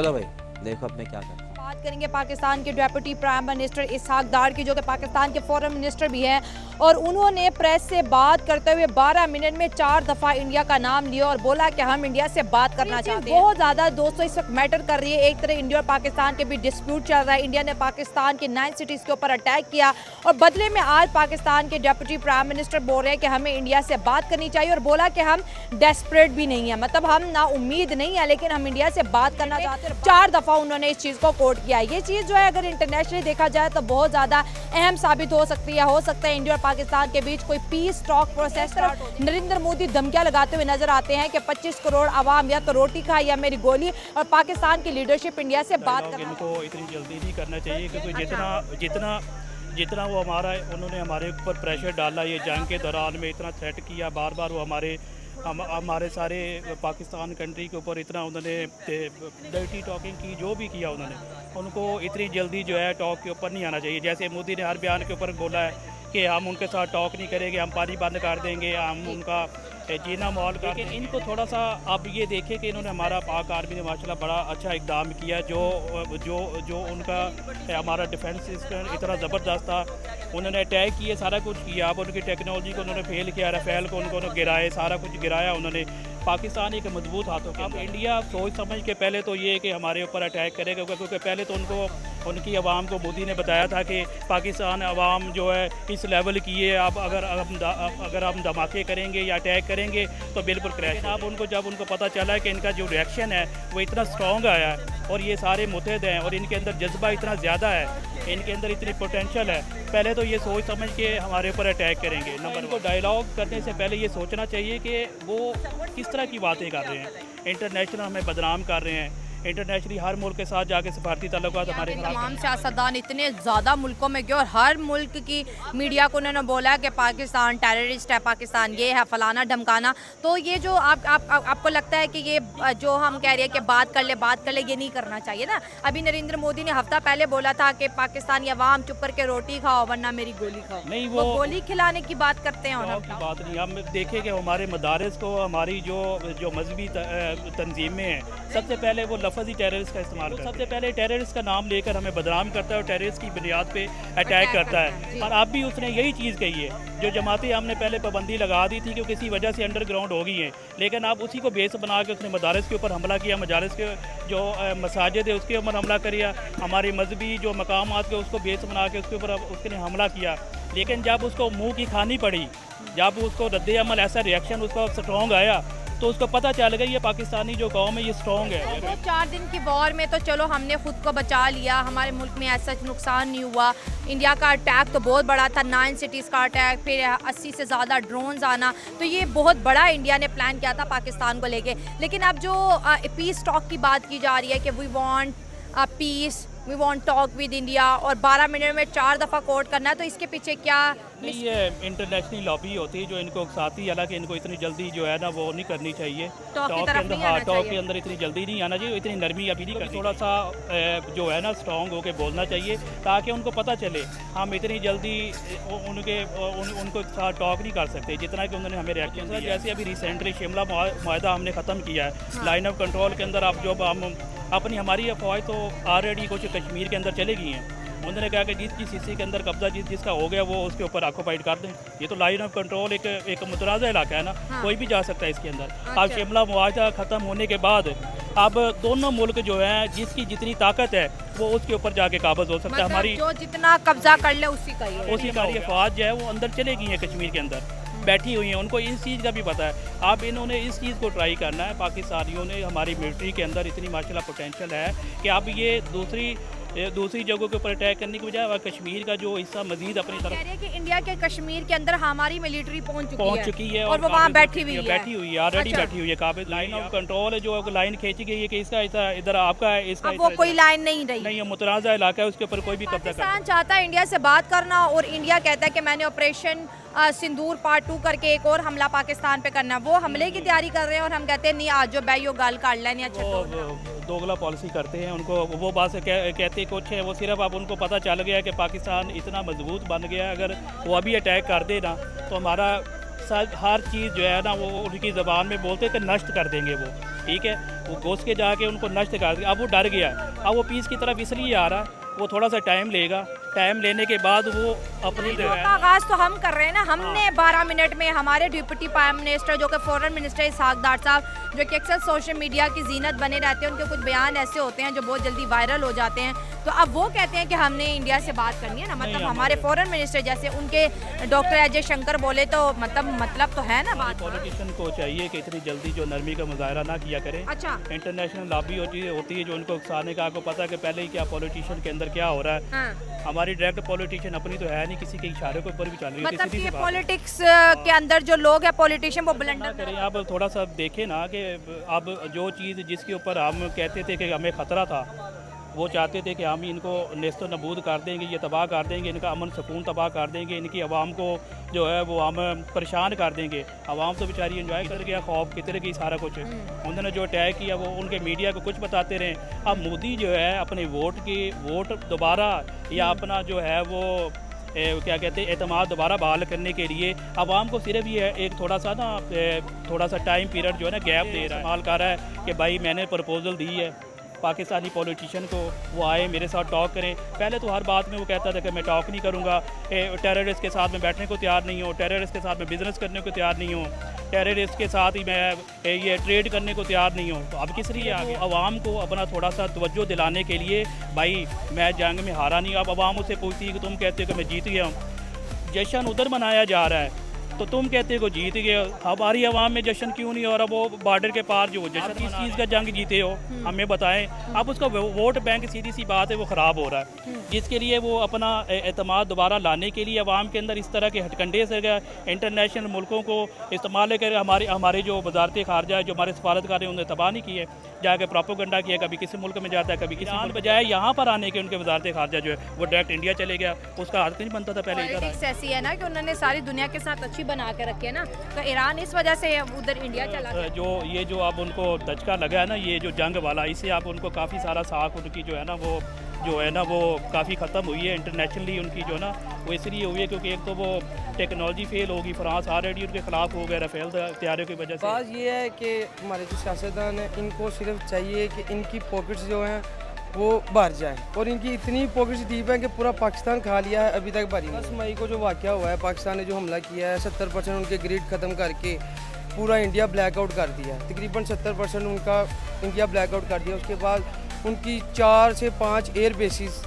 चलो भाई देखो अब मैं क्या करता हूँ। बात करेंगे पाकिस्तान के डेप्यूटी प्राइम मिनिस्टर इसहाक डार की, जो कि पाकिस्तान के फॉरेन मिनिस्टर भी हैं, और उन्होंने प्रेस से बात करते हुए 12 मिनट में 4 दफ़ा इंडिया का नाम लिया और बोला कि हम इंडिया से बात करना चाहते हैं। बहुत ज़्यादा दोस्तों इस वक्त मैटर कर रही है। एक तरह इंडिया और पाकिस्तान के बीच डिस्प्यूट चल रहा है। इंडिया ने पाकिस्तान के 9 सिटीज़ के ऊपर अटैक किया और बदले में आज पाकिस्तान के डेप्यूटी प्राइम मिनिस्टर बोल रहे हैं कि हमें इंडिया से बात करनी चाहिए, और बोला कि हम डेस्परेट भी नहीं है, मतलब हम ना उम्मीद नहीं है, लेकिन हम इंडिया से बात करना चाहते हैं। 4 दफ़ा उन्होंने इस चीज़ को कोट किया। ये चीज़ जो है अगर इंटरनेशनली देखा जाए तो बहुत ज़्यादा अहम साबित हो सकती है। हो सकता है इंडिया और पाकिस्तान के बीच कोई piece talk process. Narendra Modi धमकियां लगाते हुए नजर आते हैं कि 25 करोड़ आवाम या तो रोटी खाए या मेरी गोली, और पाकिस्तान की लीडरशिप इंडिया से बात करना। इनको इतनी जल्दी नहीं करना चाहिए, क्योंकि जितना वो उन्होंने हमारे ऊपर प्रेशर डाला ये जंग के दौरान में, इतना थ्रेट किया बार बार, वो हमारे सारे पाकिस्तान कंट्री के ऊपर इतना उन्होंने डर्टी टॉकिंग की, जो भी किया उनको इतनी जल्दी जो है टॉक के ऊपर नहीं आना चाहिए। जैसे मोदी ने हर बयान के ऊपर बोला है कि हम उनके साथ टॉक नहीं करेंगे, हम पानी बंद कर देंगे, हम उनका जीना माहौल कर। लेकिन इनको थोड़ा सा आप ये देखें कि इन्होंने हमारा पाक आर्मी ने माशाल्लाह बड़ा अच्छा इकदाम किया, जो उनका हमारा डिफेंस सिस्टम इतना ज़बरदस्त था, उन्होंने अटैक किए, सारा कुछ किया। अब उनकी टेक्नोलॉजी को उन्होंने फेल किया, राफेल को उनको गिराए, सारा कुछ गिराया उन्होंने। पाकिस्तान एक मजबूत हाथों के। अब इंडिया सोच समझ के पहले तो ये कि हमारे ऊपर अटैक करेगा, क्योंकि पहले तो उनकी आवाम को मोदी ने बताया था कि पाकिस्तान आवाम जो है इस लेवल की है, अब अगर हम धमाके करेंगे या अटैक करेंगे तो बिल्कुल क्रैश। अब जब उनको पता चला है कि इनका जो रिएक्शन है वो इतना स्ट्रॉन्ग आया है और ये सारे मुतहद हैं और इनके अंदर जज्बा इतना ज़्यादा है, इनके अंदर इतनी पोटेंशियल है, पहले तो ये सोच समझ के हमारे ऊपर अटैक करेंगे। नंबर को डायलॉग करने से पहले ये सोचना चाहिए कि वो किस तरह की बातें कर रहे हैं। इंटरनेशनल हमें बदनाम कर रहे हैं, इंटरनेशनली हर मुल्क के साथ जाके सफारती ताल्लुकात हमारे तमाम सियासतदान इतने ज़्यादा मुल्कों में गए और हर मुल्क की मीडिया को उन्होंने बोला कि पाकिस्तान टेररिस्ट है, पाकिस्तान ये है, फलाना ढमकाना। तो ये जो आपको लगता है कि ये जो हम कह रहे हैं कि बात कर ले, ये नहीं करना चाहिए ना। अभी नरेंद्र मोदी ने हफ्ता पहले बोला था कि पाकिस्तानी अवाम चुप करके रोटी खाओ वरना मेरी गोली खाओ। नहीं, वो गोली खिलाने की बात करते हैं। बात नहीं, हम देखें कि हमारे मदारस को हमारी जो मजहबी तंजीमें हैं, सबसे पहले वो लफ्ज़ ही टेररिस्ट का इस्तेमाल करता है। सबसे पहले टेररिस्ट का नाम लेकर हमें बदनाम करता है और टेररिस्ट की बुनियाद पे अटैक करता है। और अब भी उसने यही चीज़ कही है, जो जमातें हमने पहले पाबंदी लगा दी थी कि किसी वजह से अंडरग्राउंड हो गई हैं, लेकिन अब उसी को बेस बना के उसने मदारस के ऊपर हमला किया, मदारस के जो मसाजिद है उसके ऊपर हमला किया, हमारे मजहबी जो मकामात के उसको बेस बना के उसके ऊपर उसने हमला किया। लेकिन जब उसको मुँह की खानी पड़ी, जब उसको रद्द अमल ऐसा रिएक्शन उसका स्ट्रॉन्ग आया, तो उसको पता चल गया ये पाकिस्तानी जो कौम है ये स्ट्रॉन्ग है। तो 4 दिन की वॉर में तो चलो हमने खुद को बचा लिया, हमारे मुल्क में ऐसा नुकसान नहीं हुआ। इंडिया का अटैक तो बहुत बड़ा था, 9 सिटीज़ का अटैक, फिर 80 से ज़्यादा ड्रोन्स आना, तो ये बहुत बड़ा इंडिया ने प्लान किया था पाकिस्तान को लेके। लेकिन अब जो पीस टॉक की बात की जा रही है कि we want peace, we want talk with India, और 12 मिनट में 4 दफ़ा कोर्ट करना है, तो इसके पीछे क्या? नहीं, ये इंटरनेशनल लॉबी होती है जो इनको उकसाती है, हालांकि इनको इतनी जल्दी जो है ना वो नहीं करनी चाहिए। टॉक के अंदर इतनी जल्दी नहीं आना चाहिए, इतनी नरमी अभी नहीं करनी। थोड़ा सा जो है ना स्ट्रॉन्ग होकर बोलना चाहिए ताकि उनको पता चले हम इतनी जल्दी उनको साथ टॉक नहीं कर सकते जितना कि उन्होंने हमें रिएक्शन दिया। जैसे अभी रिसेंटली शिमला मुआहदा हमने ख़त्म किया है, लाइन ऑफ कंट्रोल के अंदर अब जो हम हमारी अफवाह तो ऑलरेडी कुछ कश्मीर के अंदर चले गई हैं। उन्होंने कहा कि जिस हिस्से के अंदर कब्जा जिसका हो गया वो उसके ऊपर ऑक्यूपाइड कर दें। ये तो लाइन ऑफ कंट्रोल एक मुतराज़ा इलाका है ना, हाँ। कोई भी जा सकता है इसके अंदर। अब शिमला मुआहदा ख़त्म होने के बाद अब दोनों मुल्क जो हैं जिसकी जितनी ताकत है वो उसके ऊपर जाके काबज़ हो सकता है। हमारी जो जितना कब्जा कर ले उसी का हमारी अफवाज जो है वो अंदर चले गई हैं, कश्मीर के अंदर बैठी हुई हैं, उनको इस चीज़ का भी पता है। अब इन्होंने इस चीज़ को ट्राई करना है। पाकिस्तानियों ने, हमारी मिलिट्री के अंदर इतनी माशाल्लाह पोटेंशियल है कि अब ये दूसरी जगहों के ऊपर अटैक करने की बजाय कश्मीर का जो हिस्सा मजीद अपनी तरफ कह रहे हैं कि इंडिया के कश्मीर के अंदर हमारी मिलिट्री पहुंच चुकी है और वो वहाँ बैठी हुई है ऑलरेडी बैठी हुई है। काबिल लाइन ऑफ कंट्रोल है, जो लाइन खींची गई है कि इसका इधर आपका है, इसका वो कोई लाइन नहीं रही। नहीं, मुतनाज़ा इलाका है, उसके ऊपर कोई भी कब्जा पाकिस्तान चाहता है इंडिया से बात करना और इंडिया कहता है कि मैंने ऑपरेशन सिंदूर पार्ट 2 करके एक और हमला पाकिस्तान पे करना। वो हमले की तैयारी कर रहे हैं और हम कहते हैं नहीं आज जो बैयो गाल काट लेनी। अच्छा, दोगला पॉलिसी करते हैं। उनको वो बात से कहते कुछ है, वो सिर्फ अब उनको पता चल गया कि पाकिस्तान इतना मजबूत बन गया है, अगर वो अभी अटैक कर दे ना तो हमारा हर चीज़ जो है ना वो उनकी ज़बान में बोलते कि नष्ट कर देंगे वो। ठीक है, वो घुस के जाके उनको नष्ट कर दिया। अब वो डर गया है, अब वो पीस की तरफ इसलिए आ रहा है, वो थोड़ा सा टाइम लेगा, टाइम लेने के बाद वो अपनी जो है आगाज तो हम कर रहे हैं ना। हमने 12 मिनट में हमारे डिप्टी प्राइम मिनिस्टर जो कि फॉरेन मिनिस्टर इसहाक डार साहब, जो कि अक्सर सोशल मीडिया की जीनत बने रहते हैं, उनके कुछ बयान ऐसे होते हैं जो बहुत जल्दी वायरल हो जाते हैं, तो अब वो कहते हैं कि हमने इंडिया से बात करनी है ना, मतलब हमारे फॉरेन मिनिस्टर जैसे उनके डॉक्टर अजय शंकर बोले तो मतलब तो है ना बात। पॉलिटिशियन को चाहिए कि इतनी जल्दी जो नरमी का मुजाहरा ना किया करें। अच्छा, इंटरनेशनल लॉबी होती है जो उनको उकसाने का, आपको पता है कि पहले ही क्या पॉलिटिशियन के अंदर क्या हो रहा है। हाँ। हमारी डायरेक्ट पॉलिटिशियन अपनी तो है नहीं, किसी के इशारे के ऊपर भी चल रही है। मतलब कि किसी ये की बात पॉलिटिक्स के अंदर जो लोग हैं पॉलिटिशियन वो ना ब्लंडर करें। अब थोड़ा सा देखें ना कि अब जो चीज़ जिसके ऊपर हम कहते थे कि हमें ख़तरा था, वो चाहते थे कि हम इनको नेस्तो नबूद कर देंगे, ये तबाह कर देंगे, इनका अमन सुकून तबाह कर देंगे, इनकी आवाम को जो है वो हम परेशान कर देंगे। आवाम तो बेचारी एंजॉय कर गया, खौफ कितने की सारा कुछ उन्होंने जो अटैक किया वो उनके मीडिया को कुछ बताते रहे। अब मोदी जो है अपने वोट दोबारा या अपना जो है वो क्या कहते हैं एतमाद दोबारा बहाल करने के लिए आवाम को सिर्फ ये एक थोड़ा सा टाइम पीरियड जो है ना गैप दे रहा है, इस्तेमाल कर रहा है कि भाई मैंने प्रपोजल दी है पाकिस्तानी पॉलिटिशियन को, वो आए मेरे साथ टॉक करें। पहले तो हर बात में वो कहता था कि मैं टॉक नहीं करूँगा, टेररिस्ट के साथ मैं बैठने को तैयार नहीं हूँ, टेररिस्ट के साथ मैं बिज़नेस करने को तैयार नहीं हूँ, टेररिस्ट के साथ ही मैं ये ट्रेड करने को तैयार नहीं हूँ। तो अब किस लिए आगे आवाम को अपना थोड़ा सा तवज्जो दिलाने के लिए, भाई मैं जंग में हारा नहीं। अब आवाम उससे पूछती है कि तुम कहते हो कि मैं जीत गया हूँ, जश्न उधर मनाया जा रहा है तो तुम कहते हो जीत गए, हमारी आवाम में जश्न क्यों नहीं हो रहा? वो बॉर्डर के पार जो जश्न किस चीज़ का जंग जीते हो हमें बताएं। अब उसका वोट बैंक सीधी सी बात है वो ख़राब हो रहा है, जिसके लिए वो अपना एतमाद दोबारा लाने के लिए आवाम के अंदर इस तरह के हटकंडे से गए इंटरनेशनल मुल्कों को इस्तेमाल कर हमारे जो वजारत खारजा है, जो हमारे सफारतकार हैं, उन्होंने तबाह नहीं किए, जाके प्रोपोगंडा किया, कभी किसी मुल्क में जाता है कभी किसी मुल्क बजाय यहाँ पर आने के उनके वजारत खारजा जो है वो डायरेक्ट इंडिया चले गया, उसका हक नहीं बनता था पहले। पॉलिटिक्स ऐसी है ना कि उन्होंने सारी दुनिया के साथ अच्छी बना के रखी है ना, तो ईरान इस वजह से उधर इंडिया चला गया। जो अब उनको दचका लगा है ना ये जो जंग वाला, इससे आप उनको काफ़ी सारा साख उनकी जो है ना वो काफ़ी ख़त्म हुई है इंटरनेशनली उनकी जो है ना वो इसलिए हुई है क्योंकि एक तो वो टेक्नोलॉजी फेल होगी, फ्रांस ऑलरेडी उनके ख़िलाफ़ हो गया राफेल तैयारियों की वजह से। बात ये है कि हमारे जो सियासतदान हैं इनको सिर्फ चाहिए कि इनकी पॉकेट्स जो हैं वो भर जाए, और इनकी इतनी पॉकेट्स डीप हैं कि पूरा पाकिस्तान खा लिया है, अभी तक भरी। 10 मई को जो वाक़या हुआ है, पाकिस्तान ने जो हमला किया है, 70% उनके ग्रिड ख़त्म करके पूरा इंडिया ब्लैकआउट कर दिया, तकरीबन 70% उनका इंडिया ब्लैकआउट कर दिया। उसके बाद उनकी 4 से 5 एयर बेसिस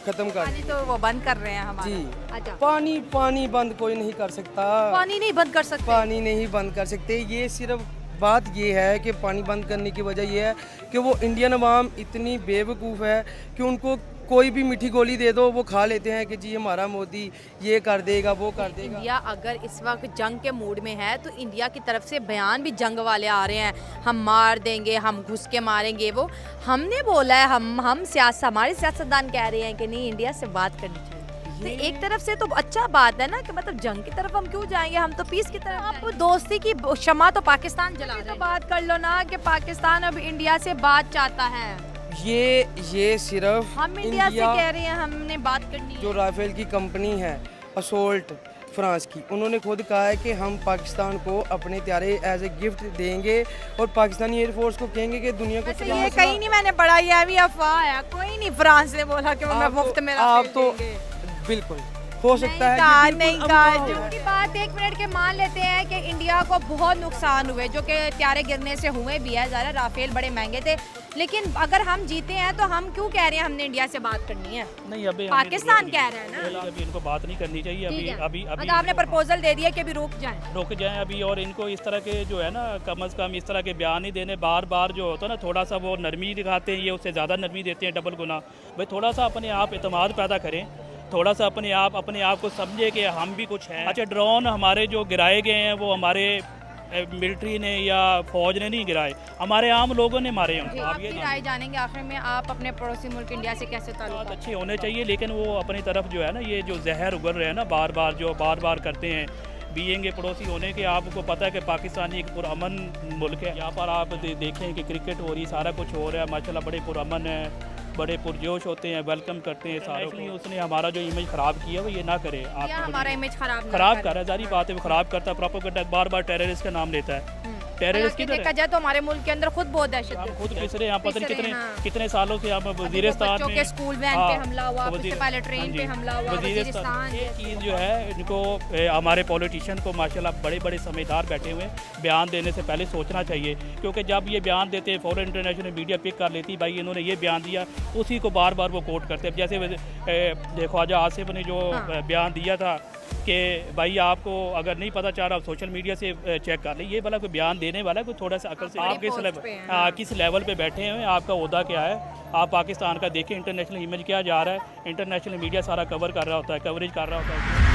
खत्म कर पानी तो वो बंद कर रहे हैं हमारे। जी। अच्छा, पानी बंद कोई नहीं कर सकता, पानी नहीं बंद कर सकते। पानी नहीं बंद कर सकते। ये सिर्फ बात ये है कि पानी बंद करने की वजह ये है कि वो इंडियन अवाम इतनी बेवकूफ़ है कि उनको कोई भी मीठी गोली दे दो वो खा लेते हैं कि जी हमारा मोदी ये कर देगा वो कर देगा। इंडिया अगर इस वक्त जंग के मूड में है तो इंडिया की तरफ से बयान भी जंग वाले आ रहे हैं, हम मार देंगे, हम घुस के मारेंगे। वो हमने बोला है, हमारे सियासतदान कह रहे हैं कि नहीं इंडिया से बात करनी चाहिए। तो एक तरफ से तो अच्छा बात है ना कि मतलब जंग की तरफ हम क्यों जाएंगे, हम तो पीस की तरफ। आप दोस्ती की शमा तो पाकिस्तान जला रहे हैं। तो बात कर लो ना कि पाकिस्तान अब इंडिया से बात चाहता है। ये सिर्फ हम इंडिया से कह रहे हैं हमने बात करनी है। जो राफेल की कंपनी है असोल्ट फ्रांस की, उन्होंने खुद कहा है कि हम पाकिस्तान को अपने त्यारे एज ए गिफ्ट देंगे और पाकिस्तानी एयरफोर्स को कहेंगे कि दुनिया को वैसे ये कहीं नहीं मैंने पढ़ा, ये भी अफवाह है, कोई नहीं फ्रांस ने बोला कि मैं मुफ्त में आप तो बिल्कुल हो सकता है नहीं कहा की बात। 1 मिनट के मान लेते हैं कि इंडिया को बहुत नुकसान हुए जो कि त्यारे गिरने से हुए भी है, ज़रा राफेल बड़े महंगे थे, लेकिन अगर हम जीते हैं तो हम क्यों कह रहे हैं हमने इंडिया से बात करनी है? नहीं अभी पाकिस्तान कह रहा है ना अभी इनको बात नहीं करनी चाहिए। अभी आपने प्रपोजल दे दिया कि अभी रुक जाएं अभी, और इनको इस तरह के जो है ना कम से कम इस तरह के बयान नहीं देने। बार बार जो होता है ना थोड़ा सा वो नरमी दिखाते हैं, ये उससे ज़्यादा नरमी देते हैं डबल गुना। भाई थोड़ा सा अपने आप एतमाद पैदा करें, थोड़ा सा अपने आप को समझे कि हम भी कुछ हैं। अच्छा, ड्रोन हमारे जो गिराए गए हैं वो हमारे मिलिट्री ने या फौज ने नहीं गिराए, हमारे आम लोगों ने मारे हैं। आप ये राय जानेंगे आखिर में, आप अपने पड़ोसी मुल्क इंडिया से कैसे ताल्लुक अच्छे होने चाहिए, लेकिन वो अपनी तरफ जो है ना ये जो जहर उगल रहे हैं ना बार बार करते हैं। बीएंगे पड़ोसी होने के आपको पता है कि पाकिस्तान एक पुरअमन मुल्क है। यहाँ पर आप देखें कि क्रिकेट हो रही, सारा कुछ हो रहा है, माशाल्लाह बड़े पुरअमन है, बड़े पुरजोश होते हैं, वेलकम करते हैं सारों को। उसने हमारा जो इमेज ख़राब किया वो ये ना करे। आप हमारा इमेज खराब कर रहा है, सारी बात है वो ख़राब करता है, प्रोपेगेंडा बार बार टेररिस्ट का नाम लेता है। टेररिस्ट हालांकि किधर देखा है? जाए तो हमारे मुल्क के अंदर खुद बहुत दहशत हम है। खुद पिछड़े यहाँ पता नहीं पिछड़े, कितने हाँ। कितने सालों से हम वजीरिस्तान बच्चों में के स्कूल वैन पे हमला हुआ, वज़ीर- उससे पहले ट्रेन हाँ पे जी, हमला हुआ, वज़ीरिस्तान ये चीज़ जो है इनको हमारे पॉलिटिशियन को माशाल्लाह बड़े बड़े समझदार बैठे हुए हैं, बयान देने से पहले सोचना चाहिए, क्योंकि जब ये बयान देते हैं फ़ौरन इंटरनेशनल मीडिया पिक कर लेती भाई इन्होंने ये बयान दिया, उसी को बार बार वो कोट करते हैं। जैसे देखो आज आसिफ ने जो बयान दिया था कि भाई आपको अगर नहीं पता चल रहा सोशल मीडिया से चेक कर ले, ये वाला कोई बयान देने वाला है कोई थोड़ा सा अकल से बड़ी आप किस पोस्ट लेवल पे हैं, किस लेवल पे बैठे हैं, आपका ओहदा क्या है, आप पाकिस्तान का देखें इंटरनेशनल इमेज क्या जा रहा है, इंटरनेशनल मीडिया सारा कवर कर रहा होता है, कवरेज कर रहा होता है।